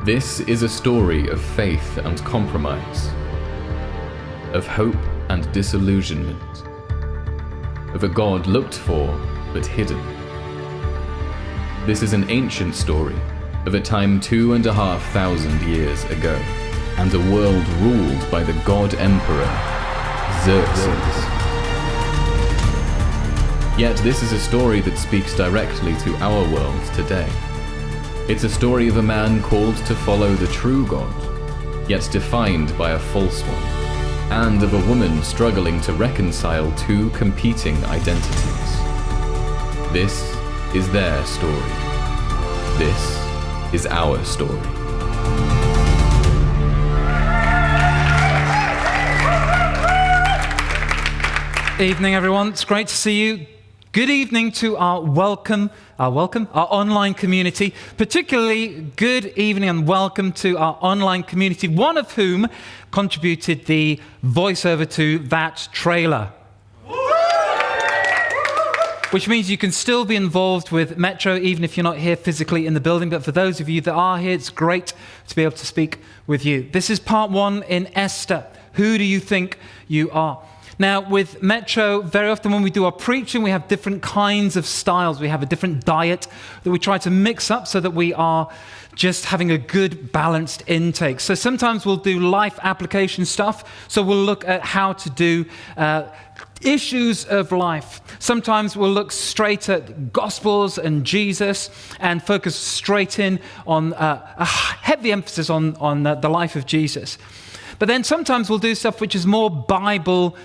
This is a story of faith and compromise, of hope and disillusionment, of a God looked for but hidden. This is an ancient story of a time 2,500 years ago, and a world ruled by the God Emperor, Xerxes. Yet this is a story that speaks directly to our world today. It's a story of a man called to follow the true God, yet defined by a false one, and of a woman struggling to reconcile two competing identities. This is their story. This is our story. Evening, everyone. It's great to see you. Good evening to our online community. Particularly good evening and welcome to our online community, one of whom contributed the voiceover to that trailer. Which means you can still be involved with Metro even if you're not here physically in the building. But for those of you that are here, it's great to be able to speak with you. This is part one in Esther. Who do you think you are? Now, with Metro, very often when we do our preaching, we have different kinds of styles. We have a different diet that we try to mix up so that we are just having a good balanced intake. So sometimes we'll do life application stuff. So we'll look at how to do issues of life. Sometimes we'll look straight at Gospels and Jesus and focus straight in on a heavy emphasis on the life of Jesus. But then sometimes we'll do stuff which is more Bible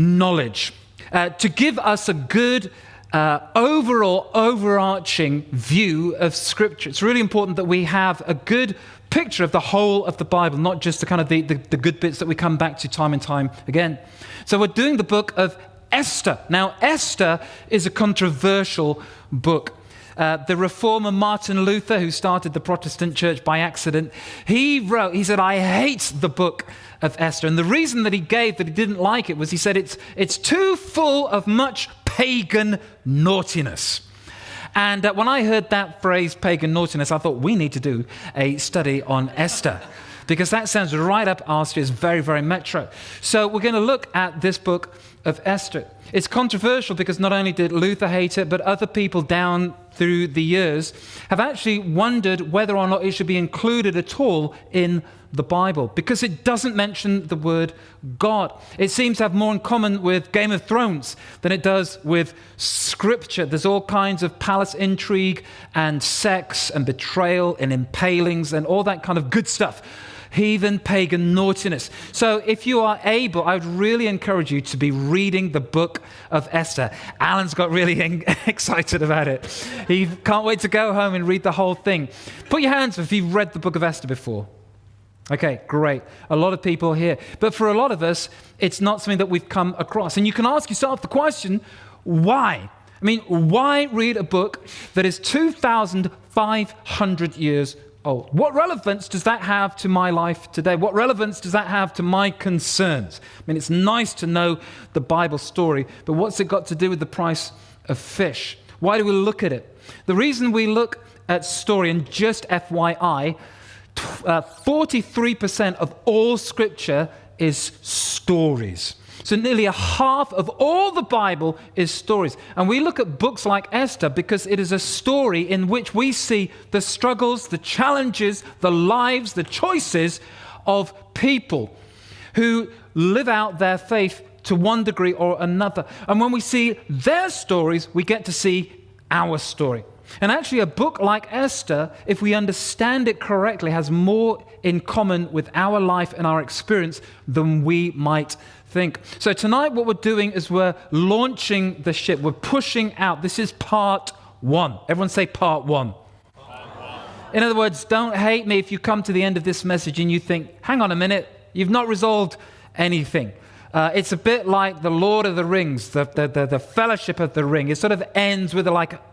knowledge to give us a good overall overarching view of Scripture. It's really important that we have a good picture of the whole of the Bible, not just the kind of the good bits that we come back to time and time again. So we're doing the book of Esther. Now, Esther is a controversial book. The reformer Martin Luther, who started the Protestant church by accident, he said, I hate the book of Esther. And the reason that he gave that he didn't like it was he said it's too full of much pagan naughtiness. And when I heard that phrase, pagan naughtiness, I thought we need to do a study on Esther. Because that sounds right up our street. It's very, very Metro. So we're going to look at this book of Esther. It's controversial because not only did Luther hate it, but other people down through the years have actually wondered whether or not it should be included at all in the Bible, because it doesn't mention the word God. It seems to have more in common with Game of Thrones than it does with Scripture. There's all kinds of palace intrigue and sex and betrayal and impalings and all that kind of good stuff. Heathen, pagan naughtiness. So if you are able, I would really encourage you to be reading the book of Esther. Alan's got really excited about it. He can't wait to go home and read the whole thing. Put your hands up if you've read the book of Esther before. Okay, great. A lot of people here. But for a lot of us, it's not something that we've come across. And you can ask yourself the question, why? I mean, why read a book that is 2,500 years old? What relevance does that have to my life today? What relevance does that have to my concerns? I mean, it's nice to know the Bible story, but what's it got to do with the price of fish? Why do we look at it? The reason we look at story, and just FYI, 43% of all Scripture is stories. So nearly a half of all the Bible is stories. And we look at books like Esther because it is a story in which we see the struggles, the challenges, the lives, the choices of people who live out their faith to one degree or another. And when we see their stories, we get to see our story. And actually, a book like Esther, if we understand it correctly, has more in common with our life and our experience than we might think. So tonight, what we're doing is we're launching the ship. We're pushing out. This is part one. Everyone say part one. In other words, don't hate me if you come to the end of this message and you think, hang on a minute, you've not resolved anything. It's a bit like the Lord of the Rings, the Fellowship of the Ring. It sort of ends with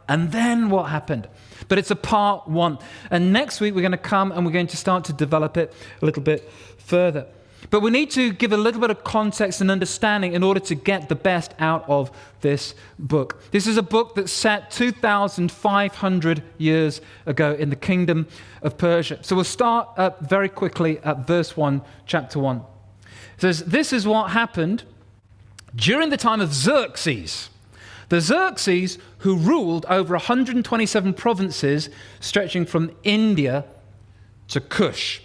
and then what happened? But it's a part one. And next week we're going to come and we're going to start to develop it a little bit further. But we need to give a little bit of context and understanding in order to get the best out of this book. This is a book that's set 2,500 years ago in the kingdom of Persia. So we'll start very quickly at verse 1, chapter 1. It says, this is what happened during the time of Xerxes. The Xerxes who ruled over 127 provinces stretching from India to Kush.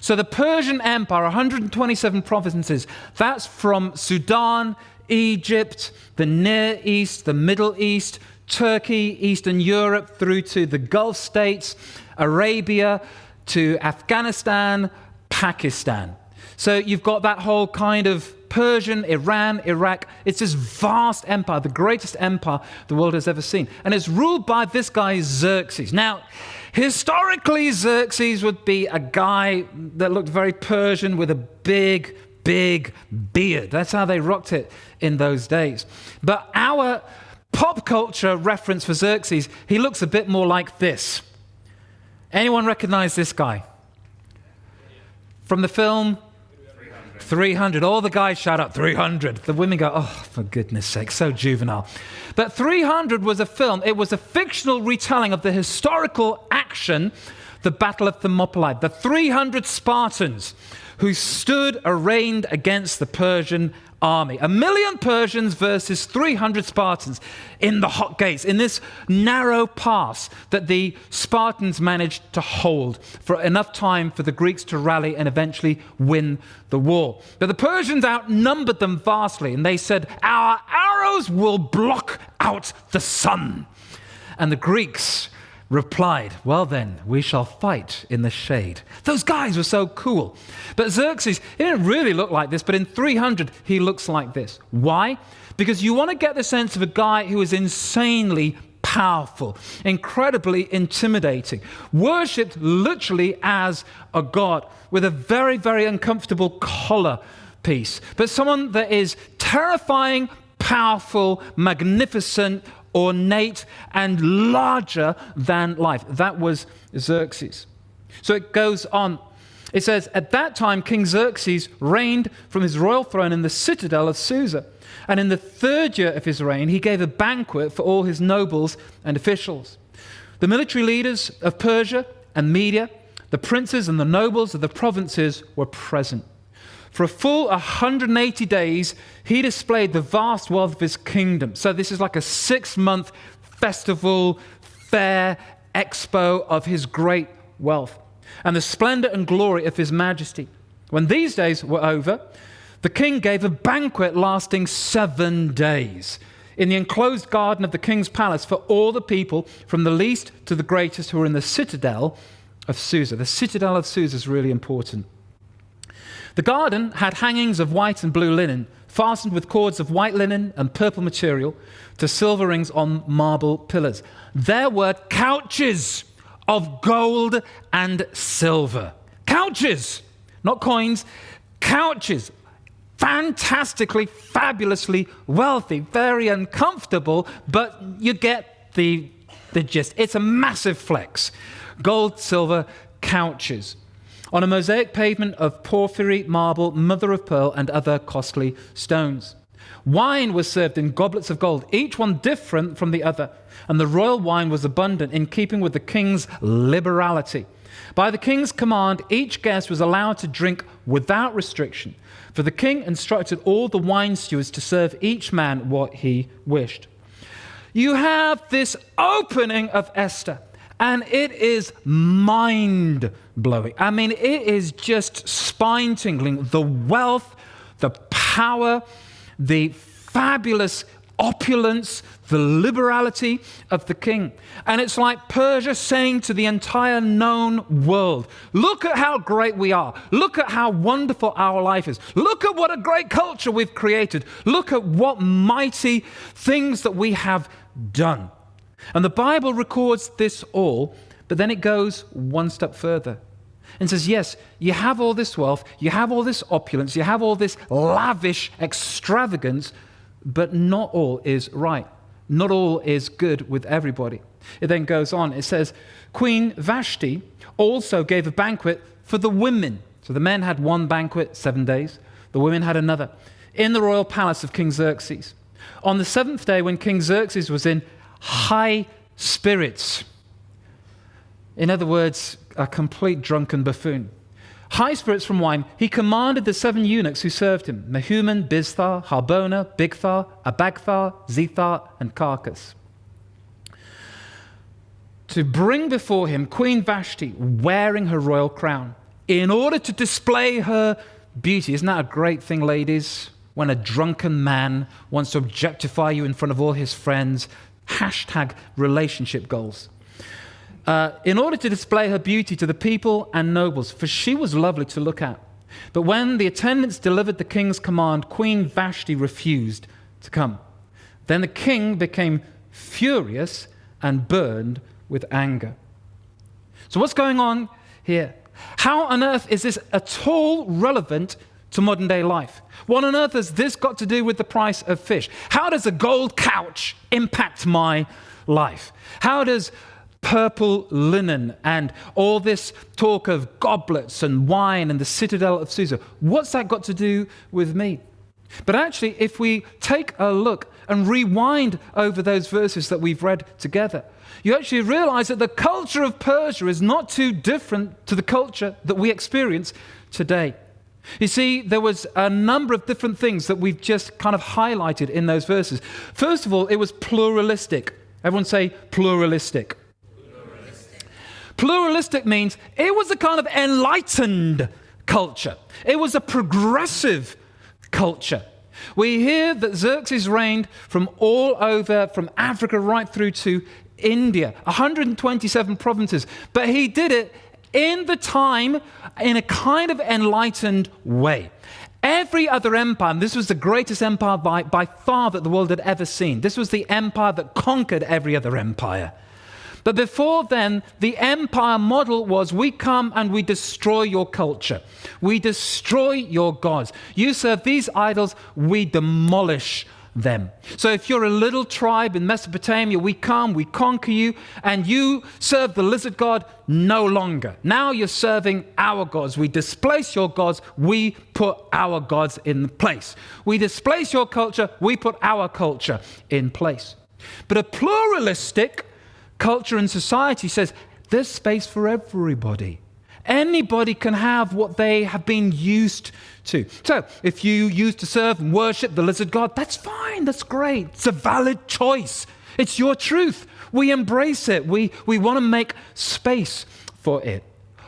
So the Persian Empire, 127 provinces, that's from Sudan, Egypt, the Near East, the Middle East, Turkey, Eastern Europe, through to the Gulf states, Arabia, to Afghanistan, Pakistan. So you've got that whole kind of Persian, Iran, Iraq. It's this vast empire, the greatest empire the world has ever seen. And it's ruled by this guy, Xerxes. Now, historically, Xerxes would be a guy that looked very Persian with a big beard. That's how they rocked it in those days. But our pop culture reference for Xerxes, he looks a bit more like this. Anyone recognize this guy? From the film 300. All the guys shout out 300. The women go, oh, for goodness sake, so juvenile. But 300 was a film. It was a fictional retelling of the historical action, the Battle of Thermopylae. The 300 Spartans who stood arraigned against the Persian army. 1,000,000 Persians versus 300 Spartans in the hot gates, in this narrow pass that the Spartans managed to hold for enough time for the Greeks to rally and eventually win the war. But the Persians outnumbered them vastly, and they said, our arrows will block out the sun. And the Greeks replied, well then, we shall fight in the shade. Those guys were so cool. But Xerxes, he didn't really look like this, but in 300, he looks like this. Why? Because you want to get the sense of a guy who is insanely powerful, incredibly intimidating, worshipped literally as a god, with a very, very uncomfortable collar piece. But someone that is terrifying, powerful, magnificent, ornate, and larger than life. That was Xerxes. So it goes on. It says, at that time, King Xerxes reigned from his royal throne in the citadel of Susa. And in the 3rd year of his reign, he gave a banquet for all his nobles and officials. The military leaders of Persia and Media, the princes and the nobles of the provinces were present. For a full 180 days, he displayed the vast wealth of his kingdom. So this is like a 6-month festival, fair, expo of his great wealth and the splendor and glory of his majesty. When these days were over, the king gave a banquet lasting 7 days in the enclosed garden of the king's palace for all the people, from the least to the greatest, who were in the citadel of Susa. The citadel of Susa is really important. The garden had hangings of white and blue linen, fastened with cords of white linen and purple material to silver rings on marble pillars. There were couches of gold and silver. Couches, not coins, couches. Fantastically, fabulously wealthy, very uncomfortable, but you get the gist. It's a massive flex. Gold, silver, couches. On a mosaic pavement of porphyry, marble, mother of pearl, and other costly stones. Wine was served in goblets of gold, each one different from the other, and the royal wine was abundant, in keeping with the king's liberality. By the king's command, each guest was allowed to drink without restriction, for the king instructed all the wine stewards to serve each man what he wished. You have this opening of Esther, and it is mind-blowing. I mean, it is just spine-tingling. The wealth, the power, the fabulous opulence, the liberality of the king. And it's like Persia saying to the entire known world, look at how great we are. Look at how wonderful our life is. Look at what a great culture we've created. Look at what mighty things that we have done. And the Bible records this all, but then it goes one step further and says, yes, you have all this wealth, you have all this opulence, you have all this lavish extravagance, but not all is right. Not all is good with everybody. It then goes on. It says, Queen Vashti also gave a banquet for the women. So the men had one banquet, 7 days. The women had another, in the royal palace of King Xerxes. On the 7th day, when King Xerxes was in high spirits, in other words, a complete drunken buffoon, high spirits from wine, he commanded the 7 eunuchs who served him, Mehuman, Bizthar, Harbona, Bigthar, Abagthar, Zethar, and Carcass, to bring before him Queen Vashti wearing her royal crown, in order to display her beauty. Isn't that a great thing, ladies? When a drunken man wants to objectify you in front of all his friends, hashtag relationship goals. In order to display her beauty to the people and nobles, for she was lovely to look at. But when the attendants delivered the king's command, Queen Vashti refused to come. Then the king became furious and burned with anger. So what's going on here? How on earth is this at all relevant to modern day life? What on earth has this got to do with the price of fish? How does a gold couch impact my life? How does purple linen and all this talk of goblets and wine and the citadel of Susa, what's that got to do with me? But actually, if we take a look and rewind over those verses that we've read together, you actually realize that the culture of Persia is not too different to the culture that we experience today. You see, there was a number of different things that we've just kind of highlighted in those verses. First of all, it was pluralistic. Everyone say pluralistic. Pluralistic means it was a kind of enlightened culture. It was a progressive culture. We hear that Xerxes reigned from all over, from Africa right through to India, 127 provinces. But he did it in the time in a kind of enlightened way. Every other empire, and this was the greatest empire by far that the world had ever seen. This was the empire that conquered every other empire. But before then, the empire model was we come and we destroy your culture. We destroy your gods. You serve these idols, we demolish them. So if you're a little tribe in Mesopotamia, we come, we conquer you, and you serve the lizard god no longer. Now you're serving our gods. We displace your gods, we put our gods in place. We displace your culture, we put our culture in place. But a pluralistic culture and society says there's space for everybody. Anybody can have what they have been used to. So if you used to serve and worship the lizard god, that's fine, that's great. It's a valid choice. It's your truth. We embrace it. We want to make space for it.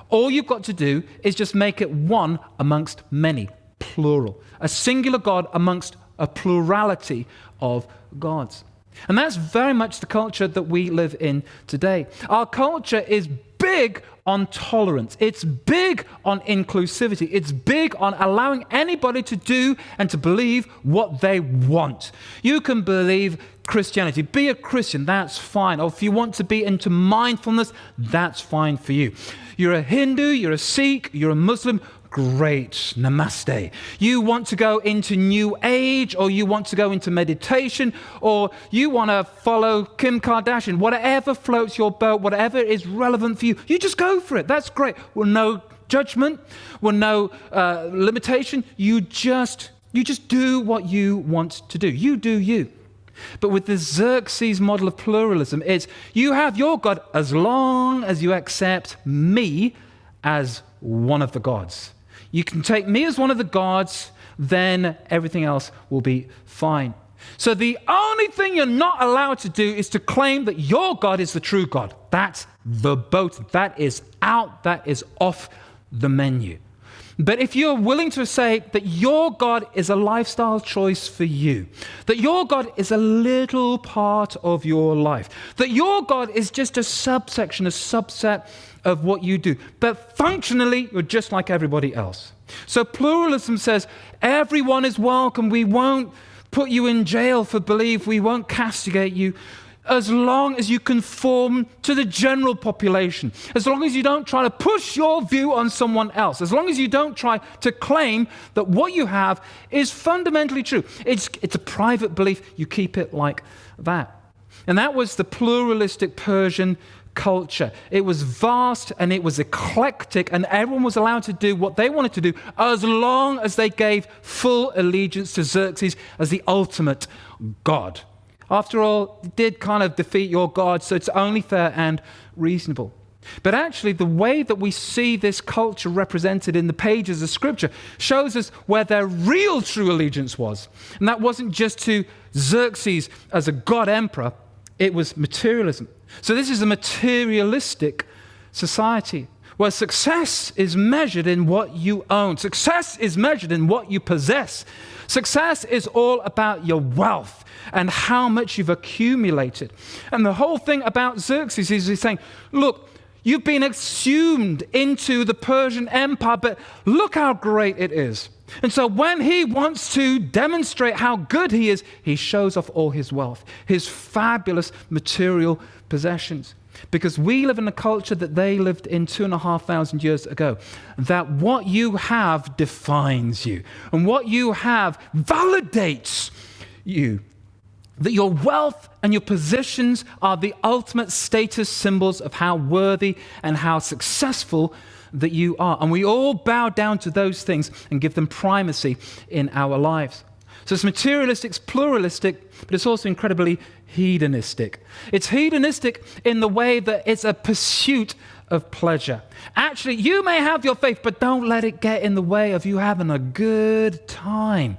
All you've got to do is just make it one amongst many, plural. A singular God amongst a plurality of gods. And that's very much the culture that we live in today. Our culture is big on tolerance. It's big on inclusivity. It's big on allowing anybody to do and to believe what they want. You can believe Christianity. Be a Christian, that's fine. Or if you want to be into mindfulness, that's fine for you. You're a Hindu, you're a Sikh, you're a Muslim, great, namaste. You want to go into New Age, or you want to go into meditation, or you want to follow Kim Kardashian, whatever floats your boat, whatever is relevant for you, you just go for it. That's great. Well, no judgment, well, no limitation. You just do what you want to do. You do you. But with the Xerxes model of pluralism, it's you have your God as long as you accept me as one of the gods. You can take me as one of the gods, then everything else will be fine. So the only thing you're not allowed to do is to claim that your God is the true God. That's verboten. That is out. That is off the menu. But if you're willing to say that your God is a lifestyle choice for you, that your God is a little part of your life, that your God is just a subsection, a subset of what you do, but functionally you're just like everybody else. So pluralism says everyone is welcome. We won't put you in jail for belief. We won't castigate you, as long as you conform to the general population, as long as you don't try to push your view on someone else, as long as you don't try to claim that what you have is fundamentally true. It's a private belief. You keep it like that. And that was the pluralistic Persian culture. It was vast and it was eclectic, and everyone was allowed to do what they wanted to do as long as they gave full allegiance to Xerxes as the ultimate god. After all, it did kind of defeat your god, so it's only fair and reasonable. But actually, the way that we see this culture represented in the pages of Scripture shows us where their real true allegiance was. And that wasn't just to Xerxes as a god emperor, it was materialism. So this is a materialistic society where success is measured in what you own. Success is measured in what you possess. Success is all about your wealth and how much you've accumulated. And the whole thing about Xerxes is he's saying, look, you've been assumed into the Persian Empire, but look how great it is. And so when he wants to demonstrate how good he is, he shows off all his wealth, his fabulous material possessions. Because we live in a culture that they lived in 2,500 years ago, that what you have defines you, and what you have validates you. That your wealth and your positions are the ultimate status symbols of how worthy and how successful that you are. And we all bow down to those things and give them primacy in our lives. So it's materialistic, it's pluralistic, but it's also incredibly hedonistic. It's hedonistic in the way that it's a pursuit of pleasure. Actually, you may have your faith, but don't let it get in the way of you having a good time.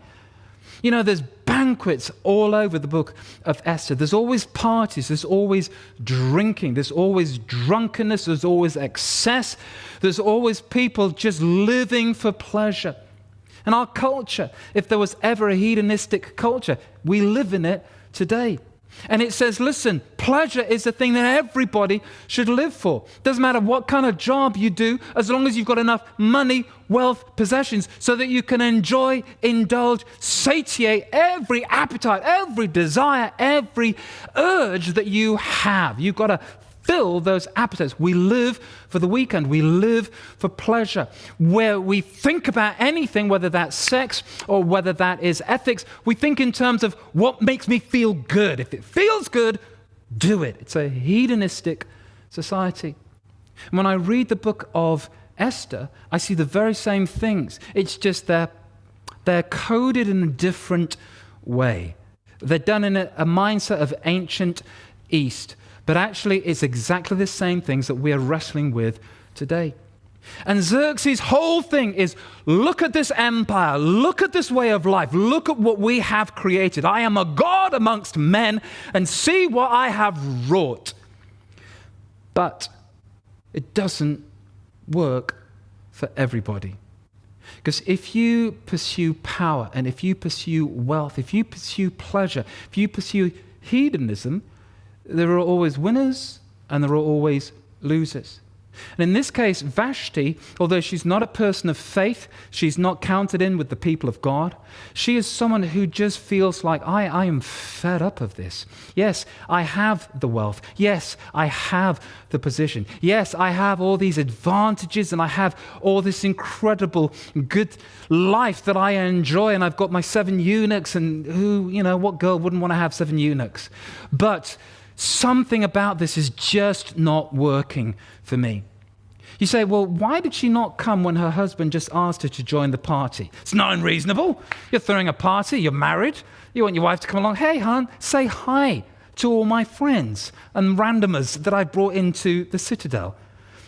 You know, there's banquets all over the book of Esther. There's always parties, there's always drinking, there's always drunkenness, there's always excess, there's always people just living for pleasure. And our culture, if there was ever a hedonistic culture, we live in it today. And it says, listen, pleasure is the thing that everybody should live for. Doesn't matter what kind of job you do, as long as you've got enough money, wealth, possessions, so that you can enjoy, indulge, satiate every appetite, every desire, every urge that you have. You've got to fill those appetites. We live for the weekend. We live for pleasure. Where we think about anything, whether that's sex or whether that is ethics, we think in terms of what makes me feel good. If it feels good, do it. It's a hedonistic society. And when I read the book of Esther, I see the very same things. It's just they're coded in a different way. They're done in a mindset of ancient East. But actually, it's exactly the same things that we're wrestling with today. And Xerxes' whole thing is, look at this empire, look at this way of life, look at what we have created. I am a god amongst men, and see what I have wrought. But it doesn't work for everybody. Because if you pursue power, and if you pursue wealth, if you pursue pleasure, if you pursue hedonism, there are always winners and there are always losers. And in this case, Vashti, although she's not a person of faith, she's not counted in with the people of God, she is someone who just feels like, I am fed up of this. Yes, I have the wealth. Yes, I have the position. Yes, I have all these advantages and I have all this incredible good life that I enjoy, and I've got my 7 eunuchs, and what girl wouldn't want to have 7 eunuchs? But something about this is just not working for me. You say, well, why did she not come when her husband just asked her to join the party? It's not unreasonable. You're throwing a party, you're married, you want your wife to come along. Hey, hon, say hi to all my friends and randomers that I brought into the citadel.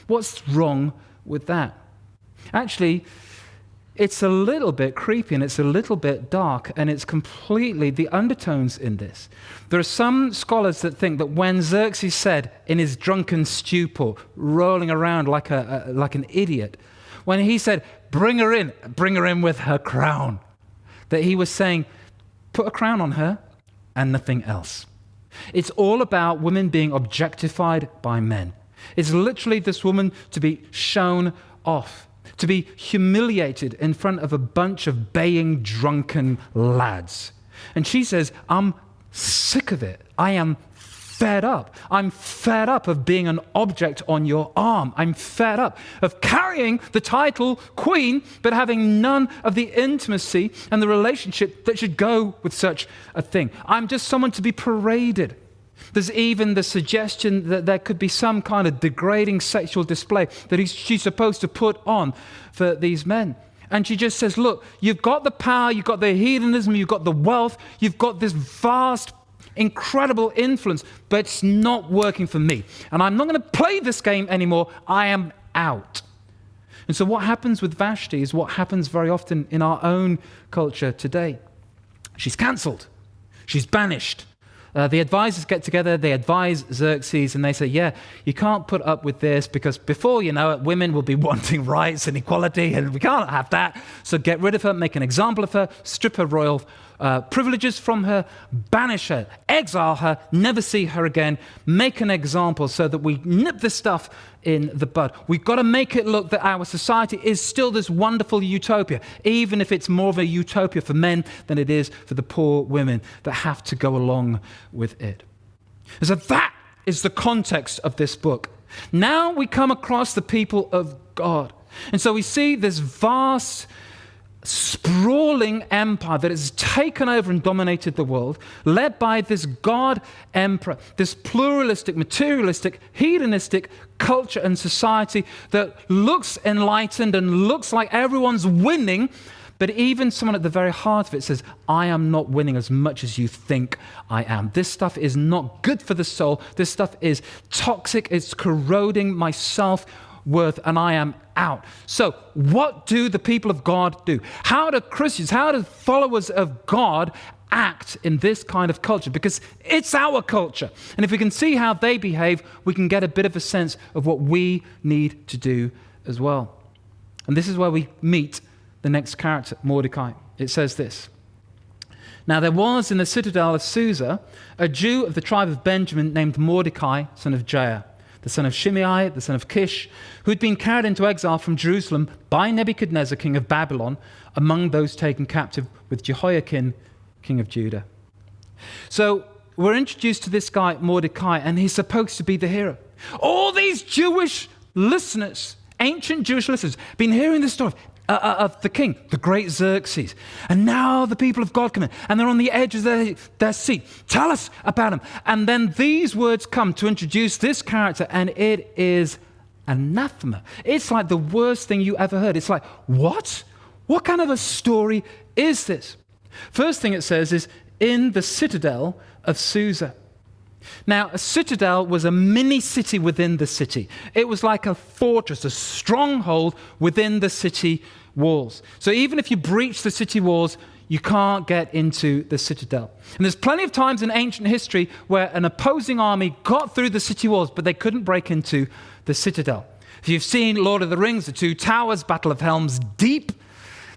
What's wrong with that? Actually, it's a little bit creepy and it's a little bit dark, and it's completely the undertones in this. There are some scholars that think that when Xerxes said in his drunken stupor, rolling around like an idiot, when he said, bring her in with her crown, that he was saying, put a crown on her and nothing else. It's all about women being objectified by men. It's literally this woman to be shown off, to be humiliated in front of a bunch of baying, drunken lads. And she says, I'm sick of it. I am fed up. I'm fed up of being an object on your arm. I'm fed up of carrying the title queen, but having none of the intimacy and the relationship that should go with such a thing. I'm just someone to be paraded. There's even the suggestion that there could be some kind of degrading sexual display that she's supposed to put on for these men. And she just says, look, you've got the power, you've got the hedonism, you've got the wealth, you've got this vast, incredible influence, but it's not working for me. And I'm not going to play this game anymore. I am out. And so what happens with Vashti is what happens very often in our own culture today. She's cancelled. She's banished. The advisors get together, they advise Xerxes, and they say, yeah, you can't put up with this because before you know it, women will be wanting rights and equality, and we can't have that. So get rid of her, make an example of her, strip her royal privileges from her, banish her, exile her, never see her again, make an example so that we nip this stuff in the bud. We've got to make it look that our society is still this wonderful utopia, even if it's more of a utopia for men than it is for the poor women that have to go along with it. And so that is the context of this book. Now we come across the people of God. And so we see this vast, sprawling empire that has taken over and dominated the world, led by this God emperor, this pluralistic, materialistic, hedonistic culture and society that looks enlightened and looks like everyone's winning, but even someone at the very heart of it says, I am not winning as much as you think I am. This stuff is not good for the soul. This stuff is toxic. It's corroding my self-worth, and I am out. So what do the people of God do? How do Christians, how do followers of God act in this kind of culture? Because it's our culture. And if we can see how they behave, we can get a bit of a sense of what we need to do as well. And this is where we meet the next character, Mordecai. It says this. Now there was in the citadel of Susa a Jew of the tribe of Benjamin named Mordecai, son of Jair, the son of Shimei, the son of Kish, who had been carried into exile from Jerusalem by Nebuchadnezzar, king of Babylon, among those taken captive with Jehoiakim, king of Judah. So we're introduced to this guy, Mordecai, and he's supposed to be the hero. All these Jewish listeners, ancient Jewish listeners, been hearing this story of the king, the great Xerxes. And now the people of God come in, and they're on the edge of their seat. Tell us about him. And then these words come to introduce this character, and it is anathema. It's like the worst thing you ever heard. It's like, what? What kind of a story is this? First thing it says is, in the citadel of Susa. Now, a citadel was a mini city within the city. It was like a fortress, a stronghold within the city walls. So even if you breach the city walls, you can't get into the citadel. And there's plenty of times in ancient history where an opposing army got through the city walls, but they couldn't break into the citadel. If you've seen Lord of the Rings, The Two Towers, Battle of Helm's Deep,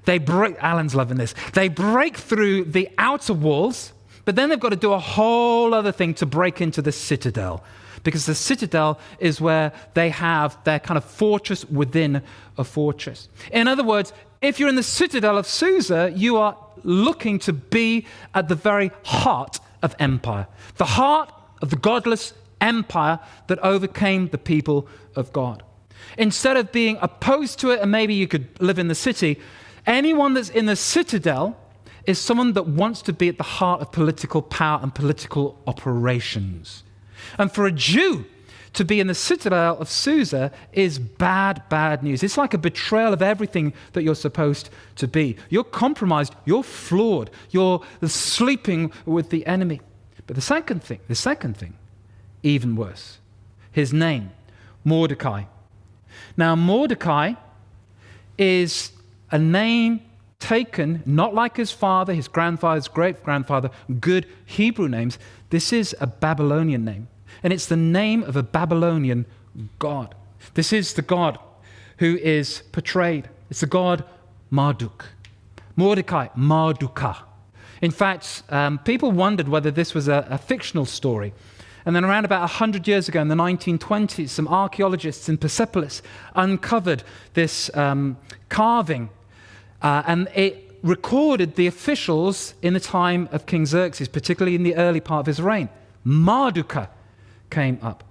they break, Alan's loving this, they break through the outer walls, but then they've got to do a whole other thing to break into the citadel, because the citadel is where they have their kind of fortress within a fortress. In other words, if you're in the citadel of Susa, you are looking to be at the very heart of empire, the heart of the godless empire that overcame the people of God. Instead of being opposed to it, and maybe you could live in the city, anyone that's in the citadel is someone that wants to be at the heart of political power and political operations. And for a Jew to be in the citadel of Susa is bad, bad news. It's like a betrayal of everything that you're supposed to be. You're compromised, you're flawed, you're sleeping with the enemy. But the second thing, even worse, his name, Mordecai. Now, Mordecai is a name taken, not like his father, his grandfather, his great-grandfather, good Hebrew names. This is a Babylonian name, and it's the name of a Babylonian god. This is the god who is portrayed. It's the god Marduk. Mordecai, Marduka. In fact, people wondered whether this was a fictional story. And then around about 100 years ago, in the 1920s, some archaeologists in Persepolis uncovered this carving, and it recorded the officials in the time of King Xerxes, particularly in the early part of his reign. Marduka came up.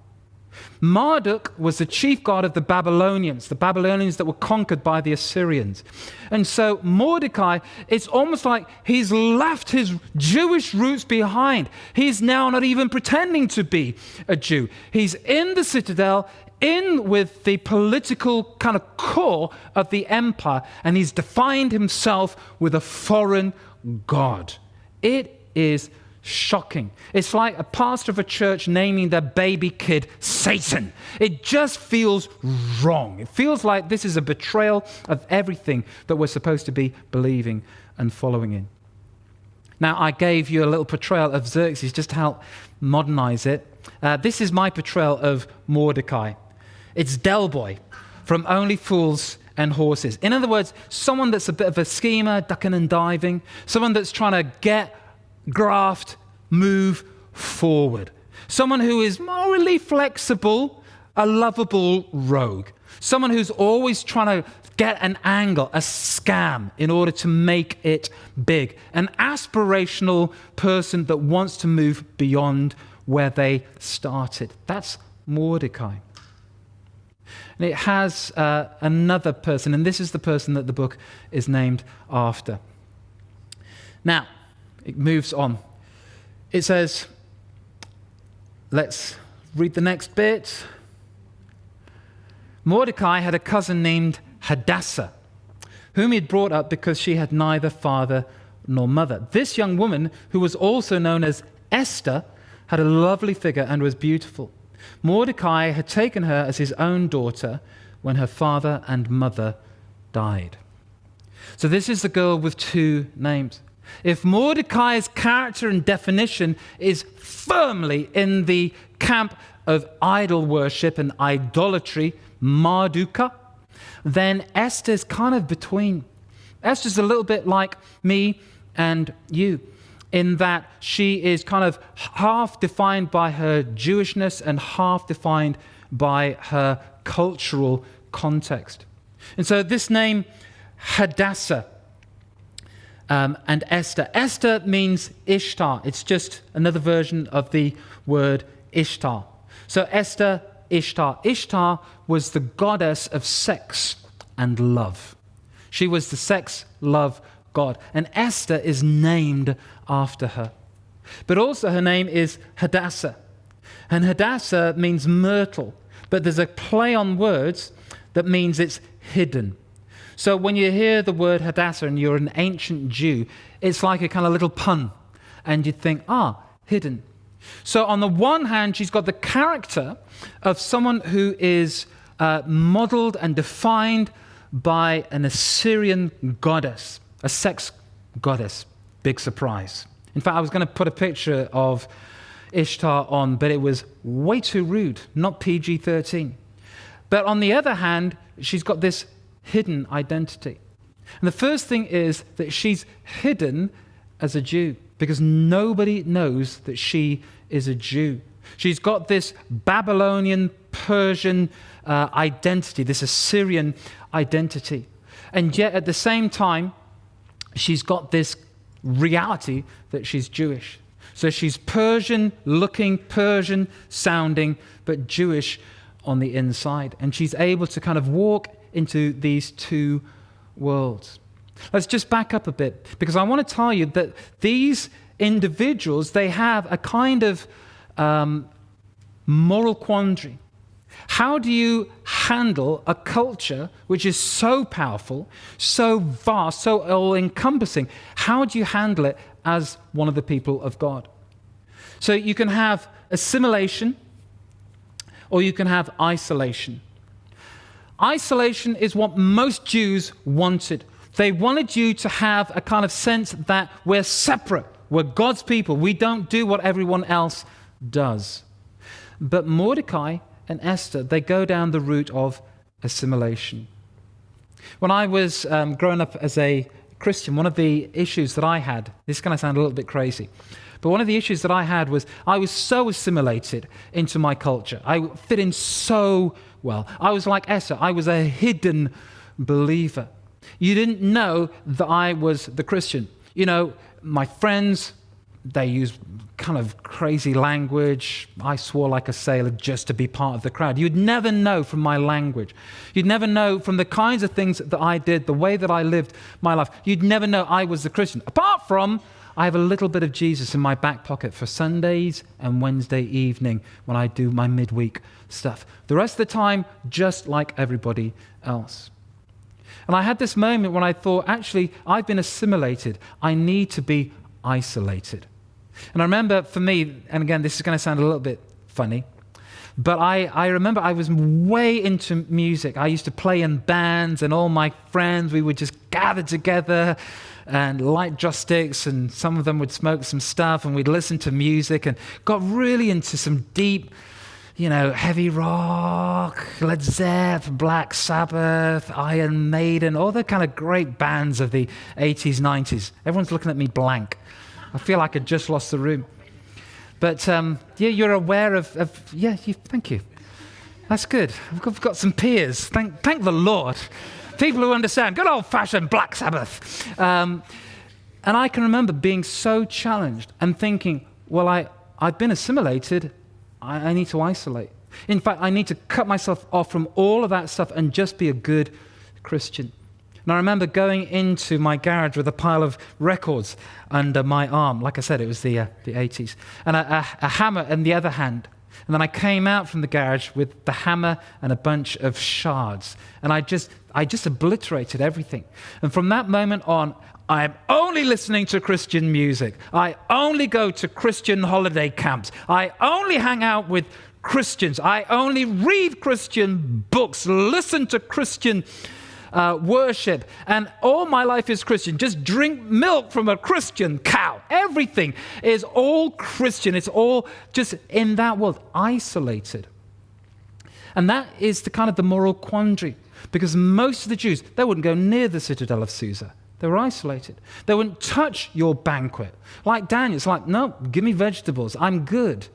Marduk was the chief god of the Babylonians that were conquered by the Assyrians. And so Mordecai, it's almost like he's left his Jewish roots behind. He's now not even pretending to be a Jew. He's in the citadel, in with the political kind of core of the empire, and he's defined himself with a foreign god. It is shocking. It's like a pastor of a church naming their baby kid Satan. It just feels wrong. It feels like this is a betrayal of everything that we're supposed to be believing and following in. Now, I gave you a little portrayal of Xerxes just to help modernize it. This is my portrayal of Mordecai. It's Del Boy from Only Fools and Horses. In other words, someone that's a bit of a schemer, ducking and diving, someone that's trying to get, graft, move forward. Someone who is morally flexible, a lovable rogue. Someone who's always trying to get an angle, a scam, in order to make it big. An aspirational person that wants to move beyond where they started. That's Mordecai. And it has another person, and this is the person that the book is named after. Now, it moves on. It says, let's read the next bit. Mordecai had a cousin named Hadassah, whom he had brought up because she had neither father nor mother. This young woman, who was also known as Esther, had a lovely figure and was beautiful. Mordecai had taken her as his own daughter when her father and mother died. So this is the girl with two names. If Mordecai's character and definition is firmly in the camp of idol worship and idolatry, Marduka, then Esther's kind of between. Esther's a little bit like me and you, in that she is kind of half defined by her Jewishness and half defined by her cultural context. And so this name, Hadassah, and Esther. Esther means Ishtar. It's just another version of the word Ishtar. So Esther, Ishtar. Ishtar was the goddess of sex and love. She was the sex, love god. And Esther is named after her. But also her name is Hadassah. And Hadassah means myrtle. But there's a play on words that means it's hidden. So when you hear the word Hadassah and you're an ancient Jew, it's like a kind of little pun. And you'd think, hidden. So on the one hand, she's got the character of someone who is modeled and defined by an Assyrian goddess, a sex goddess. Big surprise. In fact, I was going to put a picture of Ishtar on, but it was way too rude, not PG-13. But on the other hand, she's got this hidden identity. And the first thing is that she's hidden as a Jew because nobody knows that she is a Jew. She's got this Babylonian, Persian identity, this Assyrian identity. And yet at the same time, she's got this reality that she's Jewish. So she's Persian looking, Persian sounding, but Jewish on the inside. And she's able to kind of walk into these two worlds. Let's just back up a bit, because I want to tell you that these individuals, they have a kind of moral quandary. How do you handle a culture which is so powerful, so vast, so all-encompassing? How do you handle it as one of the people of God? So you can have assimilation, or you can have isolation. Isolation is what most Jews wanted. They wanted you to have a kind of sense that we're separate. We're God's people. We don't do what everyone else does. But Mordecai and Esther, they go down the route of assimilation. When I was growing up as a Christian, one of the issues that I had, this is going to sound a little bit crazy, but one of the issues that I had was I was so assimilated into my culture. I fit in so well. I was like Esther. I was a hidden believer. You didn't know that I was the Christian. You know, my friends, they use kind of crazy language. I swore like a sailor just to be part of the crowd. You'd never know from my language. You'd never know from the kinds of things that I did, the way that I lived my life. You'd never know I was the Christian. Apart from, I have a little bit of Jesus in my back pocket for Sundays and Wednesday evening when I do my midweek stuff. The rest of the time, just like everybody else. And I had this moment when I thought, actually, I've been assimilated. I need to be isolated. And I remember for me, and again, this is going to sound a little bit funny, but I remember I was way into music. I used to play in bands, and all my friends, we would just gather together and light joss sticks, and some of them would smoke some stuff, and we'd listen to music, and got really into some deep, heavy rock, Led Zeppelin, Black Sabbath, Iron Maiden, all the kind of great bands of the 80s, 90s. Everyone's looking at me blank. I feel like I just lost the room. But you're aware of thank you. That's good. I've got some peers. Thank the Lord. People who understand. Good old-fashioned Black Sabbath. And I can remember being so challenged and thinking, well, I've been assimilated. I need to isolate. In fact, I need to cut myself off from all of that stuff and just be a good Christian. And I remember going into my garage with a pile of records under my arm. Like I said, it was the 80s. And a hammer in the other hand. And then I came out from the garage with the hammer and a bunch of shards. And I just obliterated everything. And from that moment on, I'm only listening to Christian music. I only go to Christian holiday camps. I only hang out with Christians. I only read Christian books, listen to Christian worship. And all my life is Christian. Just drink milk from a Christian cow. Everything is all Christian. It's all just in that world, isolated. And that is the kind of the moral quandary. Because most of the Jews, they wouldn't go near the citadel of Susa. They were isolated. They wouldn't touch your banquet. Like Daniel, it's like, no, give me vegetables. I'm good.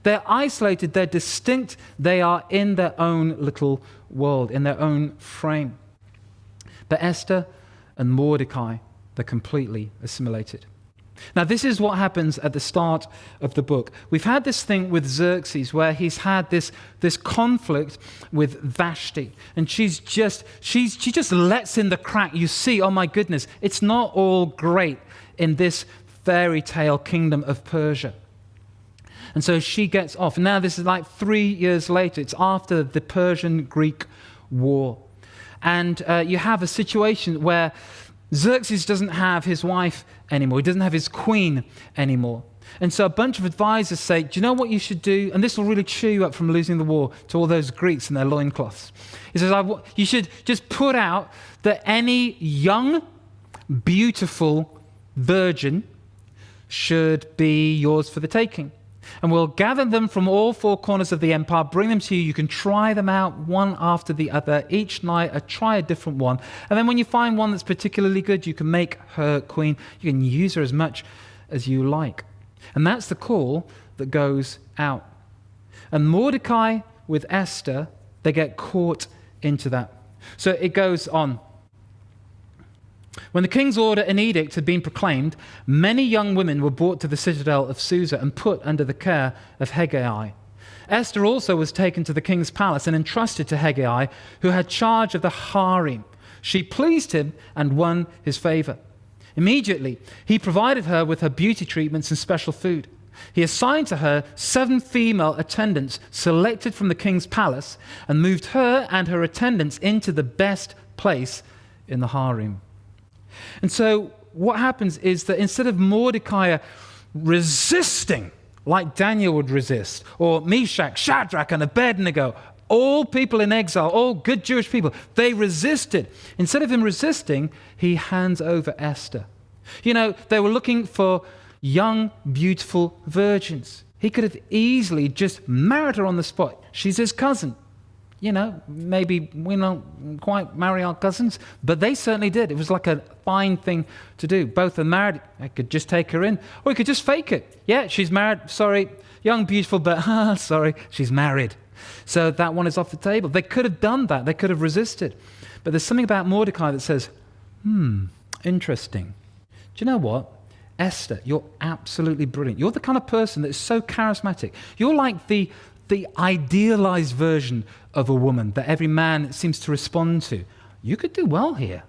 They're isolated. They're distinct. They are in their own little world, in their own frame. But Esther and Mordecai, they're completely assimilated. Now, this is what happens at the start of the book. We've had this thing with Xerxes where he's had this conflict with Vashti. And she just lets in the crack. You see, oh my goodness, it's not all great in this fairy tale kingdom of Persia. And so she gets off. Now, this is like 3 years later. It's after the Persian-Greek War. And you have a situation where Xerxes doesn't have his wife anymore. He doesn't have his queen anymore. And so a bunch of advisors say, do you know what you should do? And this will really cheer you up from losing the war to all those Greeks and their loincloths. He says, you should just put out that any young, beautiful virgin should be yours for the taking. And we'll gather them from all four corners of the empire, bring them to you. You can try them out one after the other. Each night, try a different one. And then when you find one that's particularly good, you can make her queen. You can use her as much as you like. And that's the call that goes out. And Mordecai with Esther, they get caught into that. So it goes on. When the king's order and edict had been proclaimed, many young women were brought to the citadel of Susa and put under the care of Hegai. Esther also was taken to the king's palace and entrusted to Hegai, who had charge of the harem. She pleased him and won his favor. Immediately, he provided her with her beauty treatments and special food. He assigned to her 7 female attendants selected from the king's palace and moved her and her attendants into the best place in the harem. And so what happens is that instead of Mordecai resisting like Daniel would resist, or Meshach, Shadrach, and Abednego, all people in exile, all good Jewish people, they resisted. Instead of him resisting, he hands over Esther. You know, they were looking for young, beautiful virgins. He could have easily just married her on the spot. She's his cousin. You know, maybe we don't quite marry our cousins, but they certainly did. It was like a fine thing to do. Both are married. I could just take her in, or we could just fake it. Yeah, she's married. Sorry, young, beautiful, but sorry, she's married. So that one is off the table. They could have done that. They could have resisted. But there's something about Mordecai that says, interesting. Do you know what? Esther, you're absolutely brilliant. You're the kind of person that is so charismatic. You're like the idealized version of a woman that every man seems to respond to. You could do well here.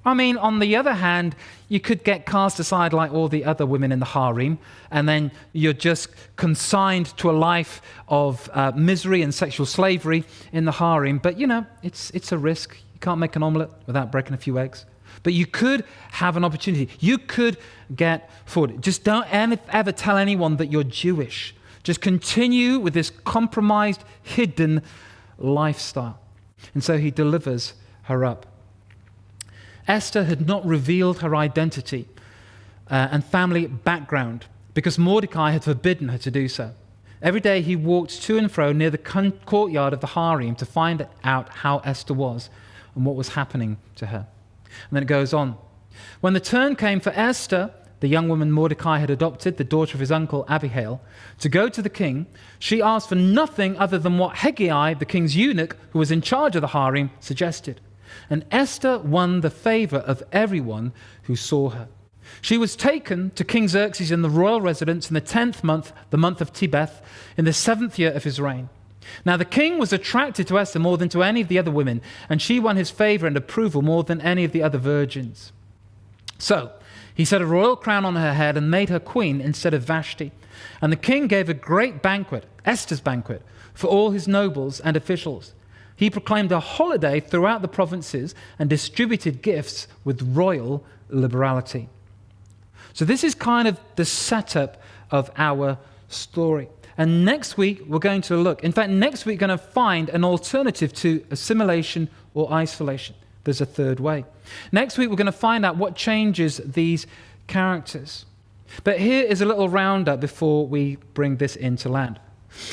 I mean, on the other hand, you could get cast aside like all the other women in the harem, and then you're just consigned to a life of misery and sexual slavery in the harem. But, it's a risk. You can't make an omelette without breaking a few eggs. But you could have an opportunity. You could get forward. Just don't ever tell anyone that you're Jewish. Just continue with this compromised, hidden lifestyle. And so he delivers her up. Esther had not revealed her identity and family background because Mordecai had forbidden her to do so. Every day he walked to and fro near the courtyard of the harem to find out how Esther was and what was happening to her. And then it goes on. When the turn came for Esther, the young woman Mordecai had adopted, the daughter of his uncle Abihail, to go to the king, she asked for nothing other than what Hegai, the king's eunuch, who was in charge of the harem, suggested. And Esther won the favor of everyone who saw her. She was taken to King Xerxes in the royal residence in the 10th month, the month of Tebeth, in the 7th year of his reign. Now the king was attracted to Esther more than to any of the other women, and she won his favor and approval more than any of the other virgins. So he set a royal crown on her head and made her queen instead of Vashti. And the king gave a great banquet, Esther's banquet, for all his nobles and officials. He proclaimed a holiday throughout the provinces and distributed gifts with royal liberality. So this is kind of the setup of our story. And next week, we're going to look. In fact, next week, we're going to find an alternative to assimilation or isolation. There's a third way. Next week, we're going to find out what changes these characters. But here is a little roundup before we bring this into land.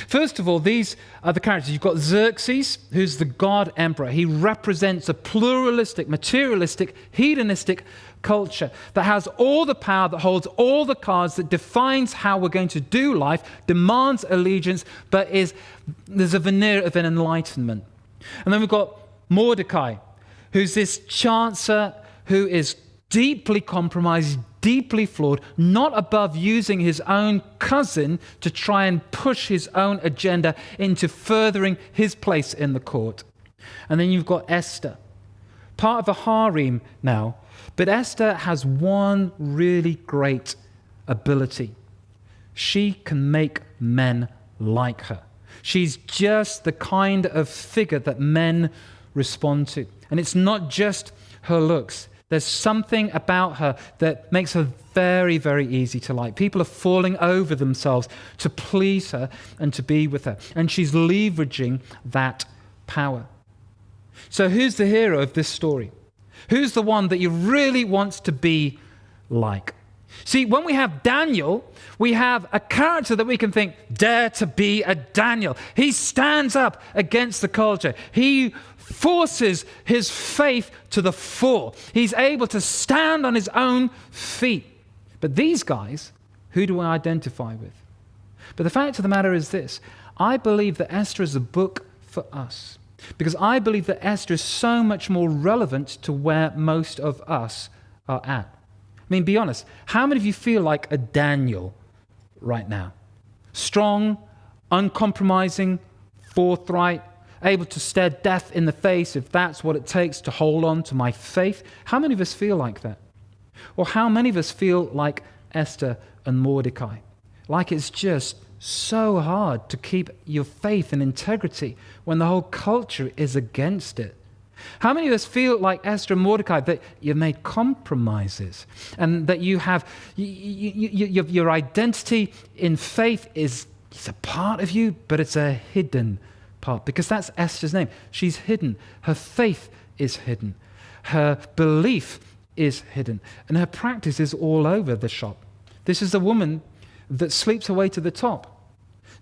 First of all, these are the characters. You've got Xerxes, who's the god emperor. He represents a pluralistic, materialistic, hedonistic culture that has all the power, that holds all the cards, that defines how we're going to do life, demands allegiance, but there's a veneer of an enlightenment. And then we've got Mordecai, who's this chancer who is deeply compromised, deeply flawed, not above using his own cousin to try and push his own agenda into furthering his place in the court. And then you've got Esther, part of a harem now, but Esther has one really great ability. She can make men like her. She's just the kind of figure that men respond to. And it's not just her looks. There's something about her that makes her very, very easy to like. People are falling over themselves to please her and to be with her. And she's leveraging that power. So who's the hero of this story? Who's the one that you really want to be like? See, when we have Daniel, we have a character that we can think, dare to be a Daniel. He stands up against the culture. He forces his faith to the fore. He's able to stand on his own feet. But these guys, who do I identify with? But the fact of the matter is this. I believe that Esther is a book for us. Because I believe that Esther is so much more relevant to where most of us are at. I mean, be honest. How many of you feel like a Daniel right now? Strong, uncompromising, forthright, able to stare death in the face if that's what it takes to hold on to my faith. How many of us feel like that? Or how many of us feel like Esther and Mordecai? Like it's just so hard to keep your faith and integrity when the whole culture is against it. How many of us feel like Esther and Mordecai, that you've made compromises and that you have your identity in faith is a part of you, but it's a hidden part, because that's Esther's name. She's hidden. Her faith is hidden. Her belief is hidden. And her practice is all over the shop. This is a woman that sleeps her way to the top.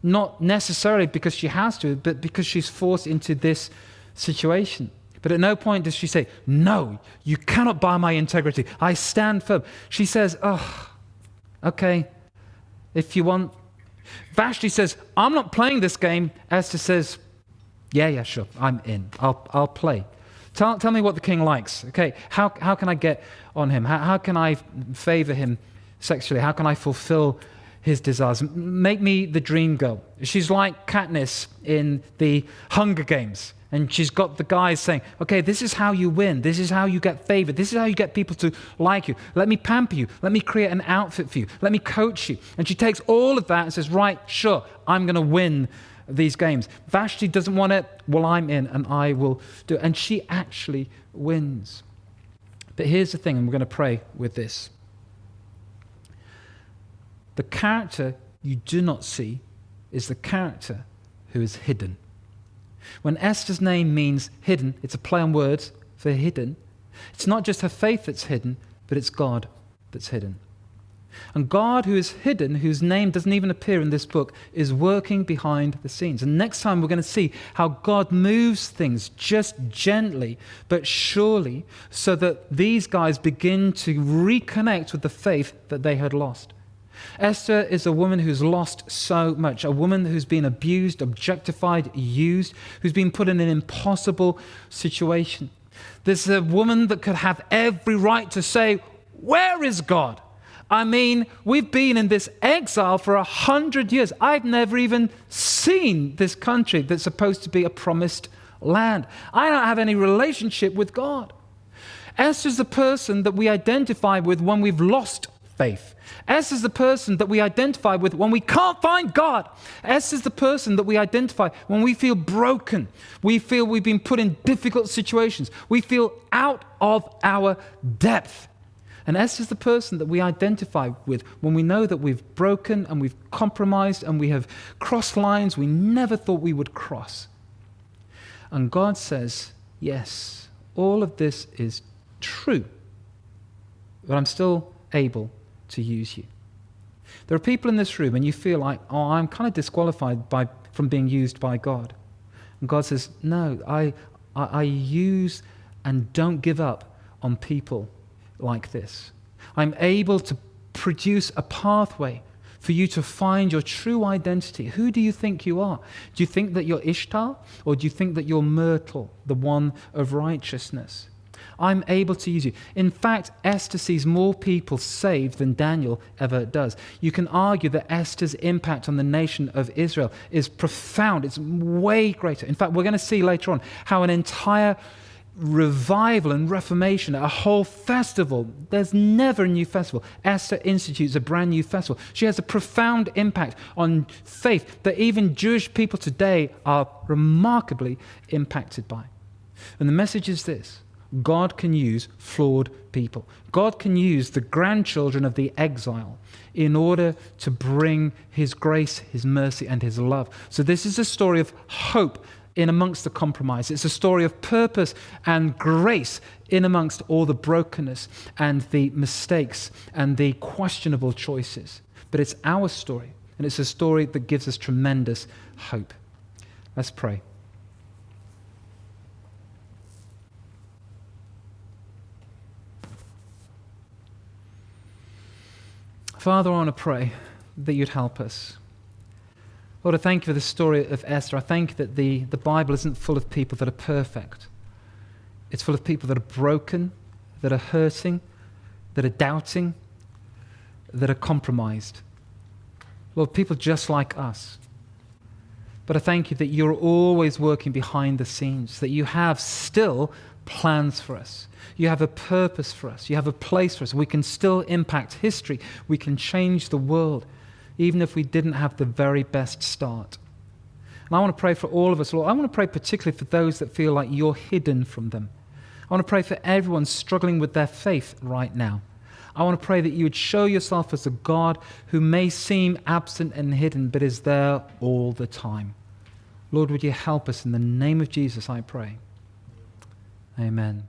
Not necessarily because she has to, but because she's forced into this situation. But at no point does she say, no, you cannot buy my integrity. I stand firm. She says, oh, okay, if you want. Vashti says, I'm not playing this game. Esther says, yeah, sure, I'm in. I'll play. Tell me what the king likes. Okay, how can I get on him? How can I favor him sexually? How can I fulfill his desires? Make me the dream girl. She's like Katniss in the Hunger Games. And she's got the guys saying, okay, this is how you win. This is how you get favored. This is how you get people to like you. Let me pamper you. Let me create an outfit for you. Let me coach you. And she takes all of that and says, right, sure, I'm going to win these games. Vashti doesn't want it. Well, I'm in and I will do it. And she actually wins. But here's the thing, and we're going to pray with this. The character you do not see is the character who is hidden. When Esther's name means hidden, it's a play on words for hidden. It's not just her faith that's hidden, but it's God that's hidden. And God, who is hidden, whose name doesn't even appear in this book, is working behind the scenes. And next time we're going to see how God moves things just gently but surely so that these guys begin to reconnect with the faith that they had lost. Esther is a woman who's lost so much, a woman who's been abused, objectified, used, who's been put in an impossible situation. There's a woman that could have every right to say, where is God? I mean, we've been in this exile for 100 years. I've never even seen this country that's supposed to be a promised land. I don't have any relationship with God. Esther's the person that we identify with when we've lost faith. Esther's the person that we identify with when we can't find God. Esther's the person that we identify when we feel broken. We feel we've been put in difficult situations. We feel out of our depth. And Esther's the person that we identify with when we know that we've broken and we've compromised and we have crossed lines we never thought we would cross. And God says, yes, all of this is true, but I'm still able to use you. There are people in this room and you feel like, oh, I'm kind of disqualified from being used by God. And God says, no, I use and don't give up on people like this. I'm able to produce a pathway for you to find your true identity. Who do you think you are? Do you think that you're Ishtar, or do you think that you're Myrtle, the one of righteousness? I'm able to use you. In fact, Esther sees more people saved than Daniel ever does. You can argue that Esther's impact on the nation of Israel is profound. It's way greater. In fact, we're going to see later on how an entire revival and reformation, a whole festival, there's never a new festival. Esther institutes a brand new festival. She has a profound impact on faith that even Jewish people today are remarkably impacted by. And the message is this: God can use flawed people. God can use the grandchildren of the exile in order to bring his grace, his mercy, and his love. So this is a story of hope in amongst the compromise. It's a story of purpose and grace in amongst all the brokenness and the mistakes and the questionable choices. But it's our story, and it's a story that gives us tremendous hope. Let's pray. Father, I want to pray that you'd help us. Lord, I thank you for the story of Esther. I thank you that the Bible isn't full of people that are perfect. It's full of people that are broken, that are hurting, that are doubting, that are compromised. Lord, people just like us. But I thank you that you're always working behind the scenes, that you have still plans for us. You have a purpose for us. You have a place for us. We can still impact history. We can change the world, even if we didn't have the very best start. And I want to pray for all of us, Lord. I want to pray particularly for those that feel like you're hidden from them. I want to pray for everyone struggling with their faith right now. I want to pray that you would show yourself as a God who may seem absent and hidden, but is there all the time. Lord, would you help us? In the name of Jesus, I pray. Amen.